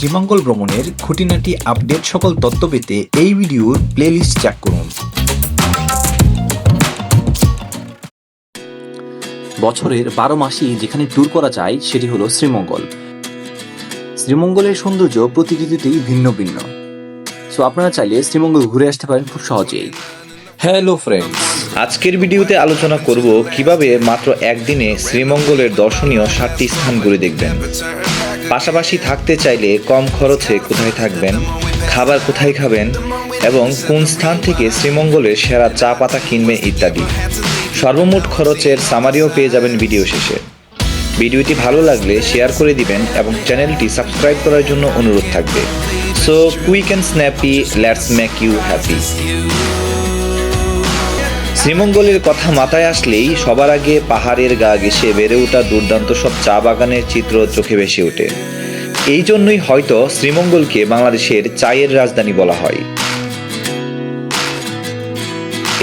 শ্রীমঙ্গল ভ্রমণের খুঁটিনাটি আপডেট সকল তথ্য পেতে এই ভিডিওর প্লেলিস্ট চেক করুন। বছরের 12 মাসেই যেখানে ট্যুর করা যায় সেটি হলো শ্রীমঙ্গল। শ্রীমঙ্গলের সৌন্দর্য প্রতি ঋতুতেই ভিন্ন ভিন্ন। সো আপনারা চাইলে শ্রীমঙ্গল ঘুরে আসতে পারেন খুব সহজেই। হ্যালো ফ্রেন্ডস, আজকের ভিডিওতে আলোচনা করব কিভাবে মাত্র একদিনে শ্রীমঙ্গলের দর্শনীয় 7টি স্থান ঘুরে দেখবেন। পাশাপাশি থাকতে চাইলে কম খরচে কোথায় থাকবেন, খাবার কোথায় খাবেন এবং কোন স্থান থেকে শ্রীমঙ্গলের সেরা চা পাতা কিনবেন ইত্যাদি। সর্বমোট খরচের সামারিও পেয়ে যাবেন ভিডিও শেষে। ভিডিওটি ভালো লাগলে শেয়ার করে দিবেন এবং চ্যানেলটি সাবস্ক্রাইব করার জন্য অনুরোধ থাকবে। So quick and snappy, let's make you happy. শ্রীমঙ্গলের কথা মাথায় আসলেই সবার আগে পাহাড়ের গা ঘেঁষে বেড়ে ওঠা দুর্দান্ত সব চা বাগানের চিত্র চোখে ভেসে ওঠে। এই জন্যই হয়তো শ্রীমঙ্গলকে বাংলাদেশের চায়ের রাজধানী বলা হয়।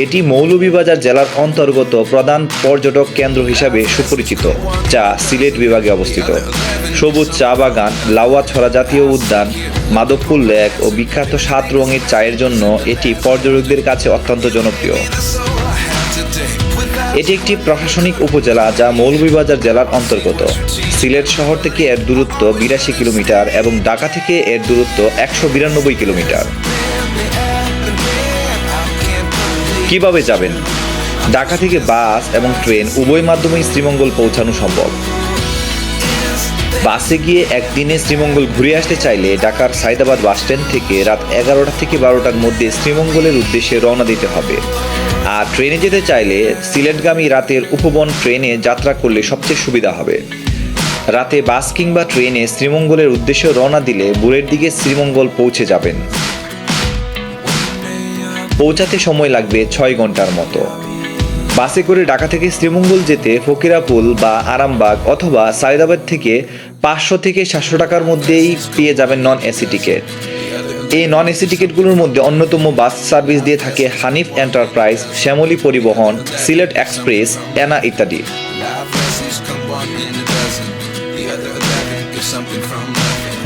এটি মৌলভীবাজার জেলার অন্তর্গত প্রধান পর্যটক কেন্দ্র হিসাবে সুপরিচিত, যা সিলেট বিভাগে অবস্থিত। সবুজ চা বাগান, লাউয়াছড়া জাতীয় উদ্যান, মাধবপুর লেক ও বিখ্যাত 7 রঙের চায়ের জন্য এটি পর্যটকদের কাছে অত্যন্ত জনপ্রিয়। এটি একটি প্রশাসনিক উপজেলা যা মৌলভীবাজার জেলার অন্তর্গত। সিলেট শহর থেকে এর দূরত্ব 82 কিলোমিটার এবং ঢাকা থেকে এর দূরত্ব 192 কিলোমিটার। কিভাবে যাবেন? ঢাকা থেকে বাস এবং ট্রেন উভয় মাধ্যমেই শ্রীমঙ্গল পৌঁছানো সম্ভব। বাসে গিয়ে একদিনে শ্রীমঙ্গল ঘুরে আসতে চাইলে ঢাকার সায়দাবাদ বাসস্ট্যান্ড থেকে রাত 11টা থেকে 12টার মধ্যে শ্রীমঙ্গলের উদ্দেশ্যে রওনা দিতে হবে। আর ট্রেনে যেতে চাইলে সিলেটগামী রাতের উপবন ট্রেনে যাত্রা করলে সবচেয়ে সুবিধা হবে। রাতে বাস কিংবা ট্রেনে শ্রীমঙ্গলের উদ্দেশ্যে রওনা দিলে ভোরের দিকে শ্রীমঙ্গল পৌঁছে যাবেন। পৌঁছাতে সময় লাগবে 6 ঘন্টার মতো। বাসে করে ঢাকা থেকে শ্রীমঙ্গল যেতে ফকিরাপুল বা আরামবাগ অথবা সায়দাবাদ থেকে 500 থেকে 700 টাকার মধ্যেই পেয়ে যাবেন নন এসি টিকিট। এই নন এসি টিকিটগুলোর মধ্যে অন্যতম বাস সার্ভিস দিয়ে থাকে হানিফ এন্টারপ্রাইজ, শ্যামলী পরিবহন, সিলেট এক্সপ্রেস, এনা ইত্যাদি।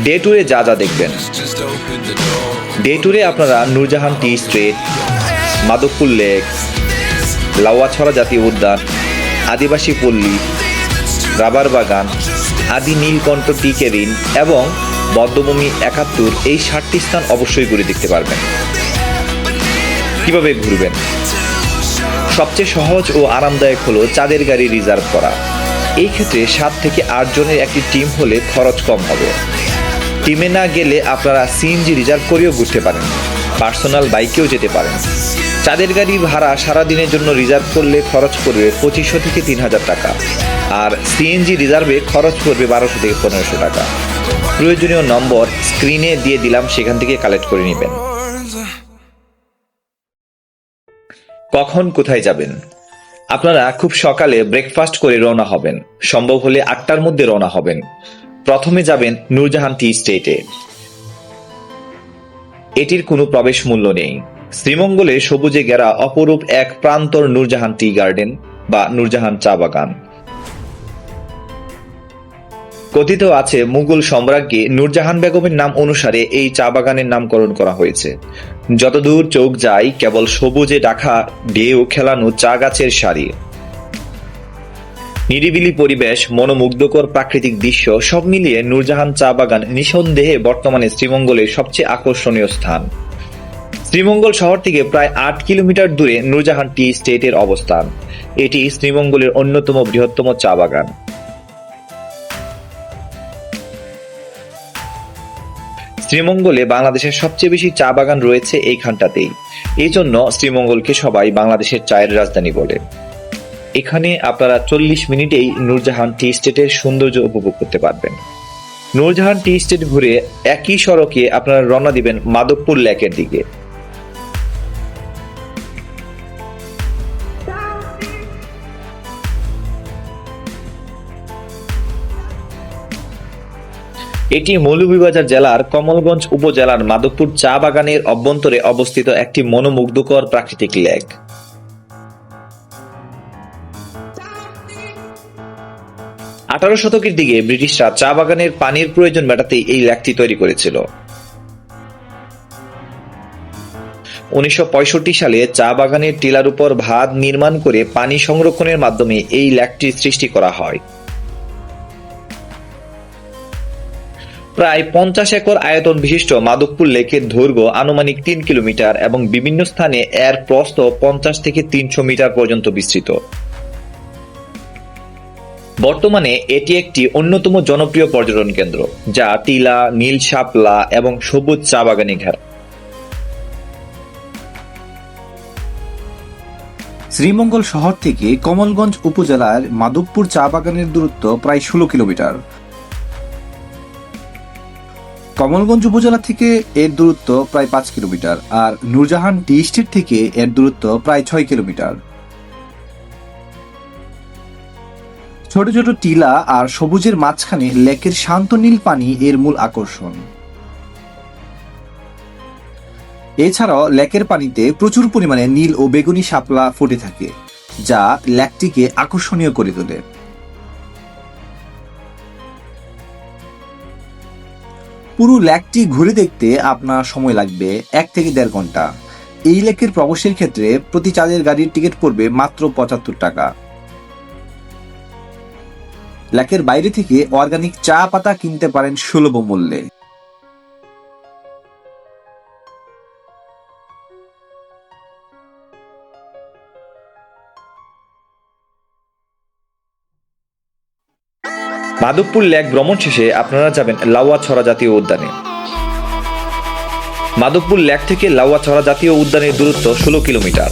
ডে ট্যুরে যা যা দেখবেন। ডে ট্যুরে আপনারা নূরজাহান টি স্ট্রিট, মাধবপুর লেক, লাউয়াছড়া জাতীয় উদ্যান, আদিবাসী পল্লী, রাবার বাগান, আদি নীলকণ্ঠ টি কেবিন এবং বদ্ধভূমি 71 এই 7টি স্থান অবশ্যই ঘুরে দেখতে পারবেন। কিভাবে ঘুরবেন? সবচেয়ে সহজ ও আরামদায়ক হলো চাঁদের গাড়ি রিজার্ভ করা। এই ক্ষেত্রে 7 থেকে 8 জনের একটি টিম হলে খরচ কম হবে। টিমে না গেলে আপনারা সিএনজি রিজার্ভ করেও ঘুরতে পারেন, পার্সোনাল বাইকেও যেতে পারেন। চাঁদের গাড়ি ভাড়া সারাদিনের জন্য রিজার্ভ করলে খরচ পড়বে 2500 থেকে 3000 টাকা, আর সিএনজি রিজার্ভে খরচ পড়বে 1200 থেকে 1500 টাকা। প্রয়োজনীয় নম্বর স্ক্রিনে দিয়ে দিলাম, সেখান থেকে কালেক্ট করে নেবেন। কখন কোথায় যাবেন? আপনারা খুব সকালে ব্রেকফাস্ট করে রওনা হবেন। সম্ভব হলে 8টার মধ্যে রওনা হবেন। প্রথমে যাবেন নূরজাহান টি স্টেটে। এটির কোনো প্রবেশ মূল্য নেই। শ্রীমঙ্গলে সবুজে ঘেরা অপরূপ এক প্রান্তর নূরজাহান টি গার্ডেন বা নূরজাহান চা বাগান। কথিত আছে মুঘল সম্রাজ্ঞী নূরজাহান বেগমের নাম অনুসারে এই চা বাগানের নামকরণ করা হয়েছে। যতদূর চোখ যায় কেবল সবুজে ঢাকা ঢেউ খেলানো চা গাছের সারি। নিরিবিলি পরিবেশ, মনোমুগ্ধকর প্রাকৃতিক দৃশ্য সব মিলিয়ে নূরজাহান চা বাগান নিঃসন্দেহে বর্তমানে শ্রীমঙ্গলের সবচেয়ে আকর্ষণীয় স্থান। শ্রীমঙ্গল শহর থেকে প্রায় 8 কিলোমিটার দূরে নূরজাহান টি স্টেটের অবস্থান। এটি শ্রীমঙ্গলের অন্যতম বৃহত্তম চা বাগান। শ্রীমঙ্গলে বাংলাদেশের সবচেয়ে বেশি চা বাগান রয়েছে এইখানটাতেই। এই জন্য শ্রীমঙ্গলকে সবাই বাংলাদেশের চায়ের রাজধানী বলে। এখানে আপনারা 40 মিনিটেই নূরজাহান টি স্টেটের সৌন্দর্য উপভোগ করতে পারবেন। নূরজাহান টি স্টেট ঘুরে একই সড়কে আপনারা রওনা দিবেন মাধবপুর লেকের দিকে। এটি মৌলভীবাজার জেলার কমলগঞ্জ উপজেলার মাধবপুর চা বাগানের অভ্যন্তরে অবস্থিত একটি মনোমুগ্ধকর প্রাকৃতিক লেক। 18 শতকের দিকে ব্রিটিশরা চা বাগানের পানির প্রয়োজন মেটাতে এই লেকটি তৈরি করেছিল। 1965 সালে চা বাগানের টিলার উপর ভাত নির্মাণ করে পানি সংরক্ষণের মাধ্যমে এই লেকটির সৃষ্টি করা হয়। প্রায় 50 একর আয়তন বিশিষ্ট মাধবপুর লেকের দৈর্ঘ্য আনুমানিক 3 কিলোমিটার এবং বিভিন্ন স্থানে এর প্রস্থ 50 থেকে 300 মিটার পর্যন্ত বিস্তৃত। বর্তমানে এটি একটি অন্যতম জনপ্রিয় পর্যটন কেন্দ্র, যা টিলা, নীল শাপলা এবং সবুজ চা বাগানে ঘেরা। শ্রীমঙ্গল শহর থেকে কমলগঞ্জ উপজেলার মাধবপুর চা বাগানের দূরত্ব প্রায় 16 কিলোমিটার। কমলগঞ্জ উপজেলা থেকে এর দূরত্ব প্রায় 5 কিলোমিটার আর নূরজাহান টি স্টেট থেকে এর দূরত্ব প্রায় 6 কিলোমিটার। ছোট ছোট টিলা আর সবুজের মাঝখানে লেকের শান্ত নীল পানি এর মূল আকর্ষণ। এছাড়াও লেকের পানিতে প্রচুর পরিমাণে নীল ও বেগুনি শাপলা ফুটে থাকে, যা লেকটিকে আকর্ষণীয় করে তোলে। পুরো লেকটি ঘুরে দেখতে আপনার সময় লাগবে 1 থেকে 1.5 ঘন্টা। এই লেকের প্রবেশের ক্ষেত্রে প্রতি চাঁদের গাড়ির টিকিট পড়বে মাত্র 75 টাকা। লেকের বাইরে থেকে অর্গানিক চা পাতা কিনতে পারেন সুলভ মূল্যে। মাধবপুর লেক ভ্রমণ শেষে আপনারা যাবেন লাউয়াছড়া জাতীয় উদ্যানে। মাধবপুর লেক থেকে লাউয়াছড়া জাতীয় উদ্যানের দূরত্ব 16 কিলোমিটার।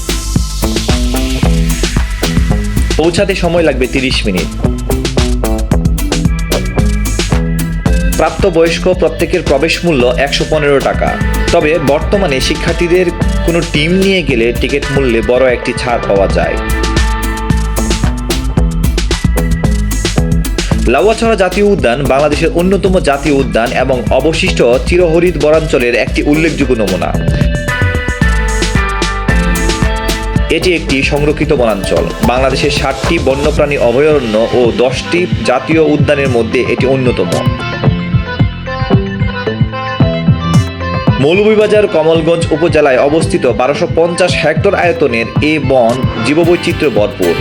পৌঁছাতে সময় লাগবে 30 মিনিট। প্রাপ্তবয়স্ক প্রত্যেকের প্রবেশ মূল্য 115 টাকা। তবে বর্তমানে শিক্ষার্থীদের কোনো টিম নিয়ে গেলে টিকিট মূল্যে বড় একটি ছাড় পাওয়া যায়। লাউয়াছড়া জাতীয় উদ্যান বাংলাদেশের অন্যতম জাতীয় উদ্যান এবং অবশিষ্ট চিরহরিত বনাঞ্চলের একটি উল্লেখযোগ্য নমুনা। এটি একটি সংরক্ষিত বনাঞ্চল। বাংলাদেশের 60টি বন্যপ্রাণী অভয়ারণ্য ও 10টি জাতীয় উদ্যানের মধ্যে এটি অন্যতম। মৌলভীবাজার কমলগঞ্জ উপজেলায় অবস্থিত 1250 হেক্টর আয়তনের এ বন জীববৈচিত্র্যে ভরপুর।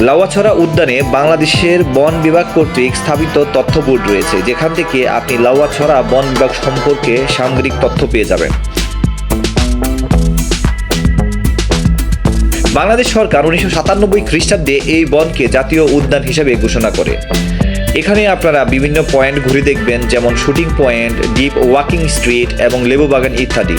লাউয়াছড়া উদ্যানে বাংলাদেশের বন বিভাগ কর্তৃক স্থাপিত তথ্য বোর্ড রয়েছে, যেখান থেকে আপনি লাউয়াছড়া বন বিভাগ সম্পর্কে সামগ্রিক তথ্য পেয়ে যাবেন। বাংলাদেশ সরকার 1997 খ্রিস্টাব্দে এই বনকে জাতীয় উদ্যান হিসেবে ঘোষণা করে। এখানে আপনারা বিভিন্ন পয়েন্ট ঘুরে দেখবেন, যেমন shooting point, deep walking street এবং লেবু বাগান ইত্যাদি।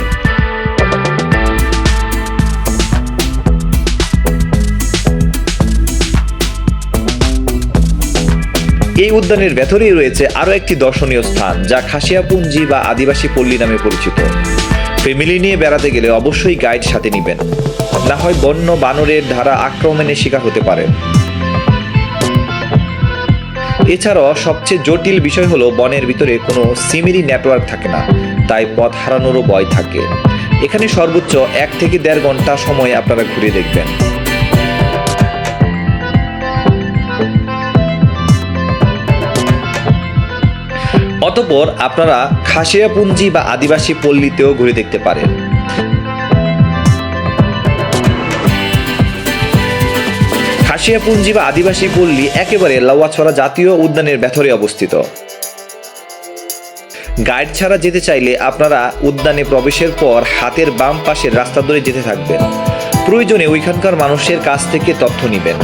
এই উদ্যানের ভেতরেই রয়েছে আরও একটি দর্শনীয় স্থান, যা খাসিয়াপুঞ্জি বা আদিবাসী পল্লী নামে পরিচিত। ফ্যামিলি নিয়ে বেড়াতে গেলে অবশ্যই গাইড সাথে নেবেন, না হয় বন্য বানরের ধারা আক্রমণের শিকার হতে পারেন। এছাড়াও সবচেয়ে জটিল বিষয় হলো বনের ভিতরে কোনো সিমিরি নেটওয়ার্ক থাকে না, তাই পথ হারানোরও ভয় থাকে। এখানে সর্বোচ্চ 1 থেকে 1.5 ঘন্টা সময় আপনারা ঘুরে দেখবেন। অতঃপর আপনারা খাসিয়াপুঞ্জি বা আদিবাসী পল্লীতেও ঘুরে দেখতে পারেন। খাসিয়াপুঞ্জি বা আদিবাসী পল্লী একেবারে লাউয়াছড়া জাতীয় উদ্যানের ভেতরে অবস্থিত। গাইড ছাড়া যেতে চাইলে আপনারা উদ্যানে প্রবেশের পর হাতের বাম পাশের রাস্তা ধরে যেতে থাকবেন। প্রয়োজনে ওইখানকার মানুষের কাছ থেকে তথ্য নেবেন।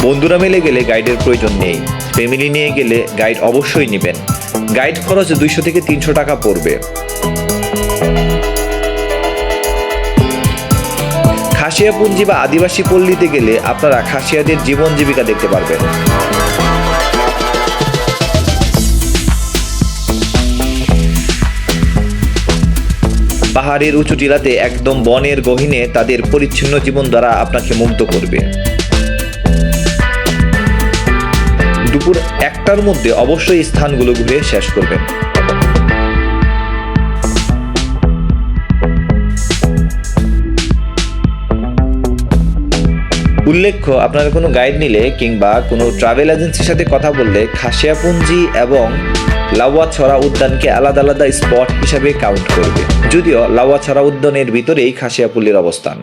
বন্ধুরা মিলে গেলে গাইডের প্রয়োজন নেই। ফ্যামিলি নিয়ে গেলে গাইড অবশ্যই নেবেন। গাইড খরচ 200 থেকে 300 টাকা পড়বে। খাসিয়াপুঞ্জি বা আদিবাসী পল্লীতে গেলে আপনারা খাসিয়াদের জীবন জীবিকা দেখতে পারবেন। পাহাড়ের উঁচু টিলাতে একদম বনের গহীনে তাদের পরিচ্ছন্ন জীবন দ্বারা আপনাকে মুগ্ধ করবে। দুপুর 1টার মধ্যে অবশ্যই স্থানগুলো ঘুরে শেষ করবেন। উল্লেখ্য, আপনারা কোনো গাইড নিলে কিংবা কোনো ট্রাভেল এজেন্সির সাথে কথা বললে খাসিয়াপুঞ্জি এবং লাউয়াছড়া উদ্যানকে আলাদা আলাদা স্পট হিসাবে কাউন্ট করবে, যদিও লাউয়াছড়া উদ্যানের ভিতরেই খাসিয়াপল্লীর অবস্থান।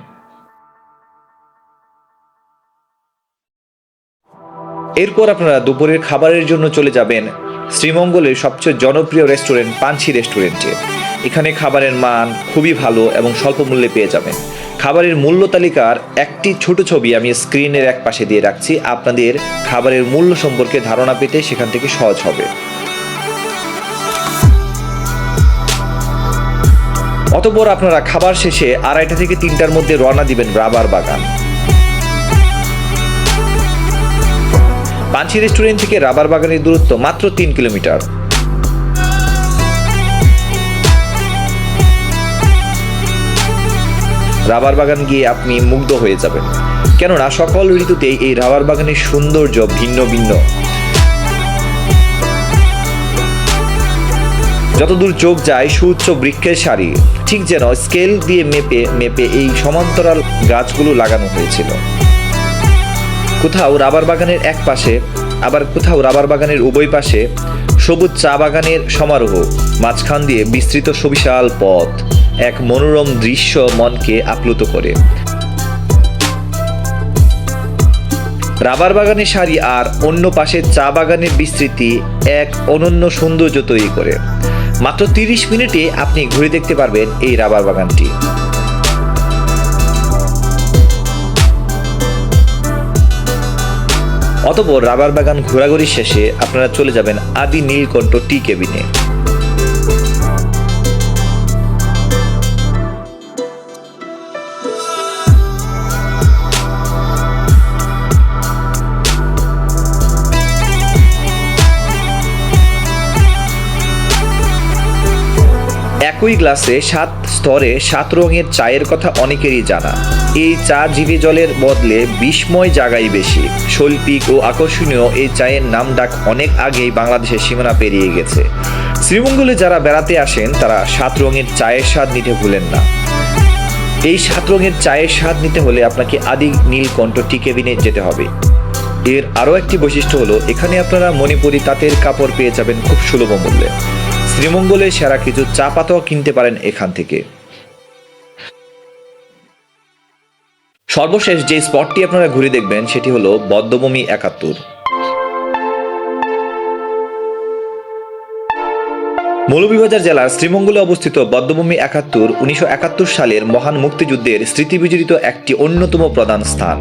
এরপর আপনারা দুপুরের খাবারের জন্য চলে যাবেন শ্রীমঙ্গলের সবচেয়ে জনপ্রিয় রেস্টুরেন্ট পাঞ্ছি রেস্টুরেন্টে। এখানে খাবারের মান খুবই ভালো এবং স্বল্প মূল্যে পেয়ে যাবেন। খাবারের মূল্য তালিকার একটি ছোট ছবি আমি স্ক্রিনের এক পাশে দিয়ে রাখছি, আপনাদের খাবারের মূল্য সম্পর্কে ধারণা পেতে সেখান থেকে সহজ হবে। অতঃপর আপনারা খাবার শেষে 2:30 থেকে 3টার মধ্যে রওনা দিবেন রাবার বাগান। পাঞ্ছি রেস্টুরেন্ট থেকে রাবার বাগানের দূরত্ব মাত্র 3 কিলোমিটার। রাবার বাগান গিয়ে আপনি মুগ্ধ হয়ে যাবেন, কেননা সকল ঋতুতেই এই রাবার বাগানের সৌন্দর্য ভিন্ন ভিন্ন। যতদূর চোখ যায় সুউচ্চ বৃক্ষের সারি, ঠিক যেন স্কেল দিয়ে মেপে মেপে এই সমান্তরাল গাছগুলো লাগানো হয়েছিল। কোথাও রাবার বাগানের এক পাশে, আবার কোথাও রাবার বাগানের উভয় পাশে সবুজ চা বাগানের সমারোহ, মাঝখান দিয়ে বিস্তৃত সুবিশাল পথ, এক মনোরম দৃশ্য মনকে আপ্লুত করে। রাবার বাগানের সারি আর অন্য পাশে চা বাগানের বিস্তৃতি এক অনন্য সৌন্দর্য তৈরি করে। মাত্র 30 মিনিটে আপনি ঘুরে দেখতে পারবেন এই রাবার বাগানটি। অতঃপর রাবার বাগান ঘোরাঘুরি শেষে আপনারা চলে যাবেন আদি নীলকণ্ঠ টি কেবিনে। একই গ্লাসে 7 স্তরে 7 রঙের চায়ের কথা অনেকেরই জানা। এই চা জিভে জলের বদলে বিস্ময় জাগাই বেশি। শৈল্পিক ও আকর্ষণীয় এই চায়ের নাম ডাক অনেক আগেই বাংলাদেশের সীমানা পেরিয়ে গেছে। শ্রীমঙ্গলে যারা বেড়াতে আসেন তারা 7 রঙের চায়ের স্বাদ নিতে ভুলেন না। এই 7 রঙের চায়ের স্বাদ নিতে হলে আপনাকে আদি নীলকণ্ঠ টি কেবিনে যেতে হবে। এর আরও একটি বৈশিষ্ট্য হলো এখানে আপনারা মণিপুরি তাঁতের কাপড় পেয়ে যাবেন খুব সুলভ মূল্যে। শ্রীমঙ্গলে সেরা কিছু চা পাতাও কিনতে পারেন এখান থেকে। সর্বশেষ যে স্পটটি আপনারা ঘুরে দেখবেন সেটি হলো বধ্যভূমি 71। মৌলভীবাজার জেলার শ্রীমঙ্গলে অবস্থিত বধ্যভূমি 71 1971 সালের মহান মুক্তিযুদ্ধের স্মৃতিবিজড়িত একটি অন্যতম প্রধান স্থান।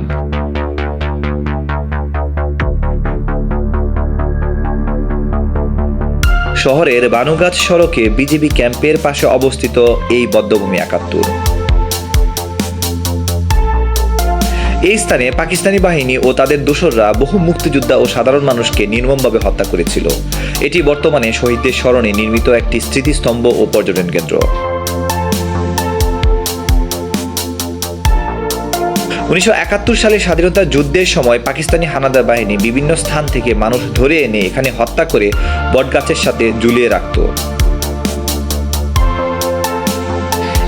শহরের বানুগাছ সড়কে বিজিবি ক্যাম্পের পাশে অবস্থিত এই বধ্যভূমি 71। এই স্থানে পাকিস্তানি বাহিনী ও তাদের দোসররা বহু মুক্তিযোদ্ধা ও সাধারণ মানুষকে নির্মমভাবে হত্যা করেছিল। এটি বর্তমানে শহীদদের স্মরণে নির্মিত একটি স্মৃতিস্তম্ভ ও পর্যটন কেন্দ্র। 1971 সালে স্বাধীনতা যুদ্ধের সময় পাকিস্তানি হানাদার বাহিনী বিভিন্ন স্থান থেকে মানুষ ধরে এনে এখানে হত্যা করে বটগাছের সাথে ঝুলিয়ে রাখত।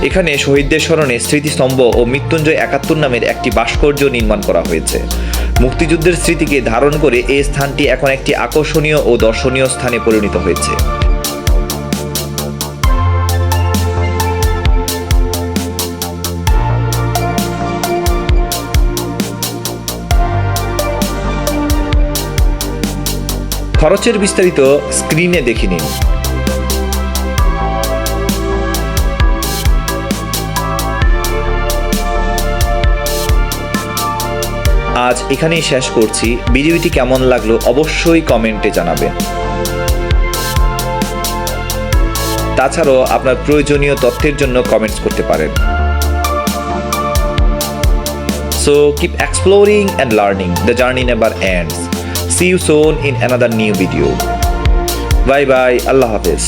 এখানে শহীদদের স্মরণে স্মৃতিস্তম্ভ ও মৃত্যুঞ্জয় 71 নামের একটি ভাস্কর্য নির্মাণ করা হয়েছে। মুক্তিযুদ্ধের স্মৃতিকে ধারণ করে এই স্থানটি এখন একটি আকর্ষণীয় ও দর্শনীয় স্থানে পরিণত হয়েছে। খরচের বিস্তারিত স্ক্রিনে দেখে নিন। আজ এখানেই শেষ করছি। ভিডিওটি কেমন লাগলো অবশ্যই কমেন্টে জানাবেন। তাছাড়াও আপনার প্রয়োজনীয় তথ্যের জন্য কমেন্টস করতে পারেন। So keep exploring and learning. The journey never ends. See you soon in another new video. Bye bye. Allah Hafiz.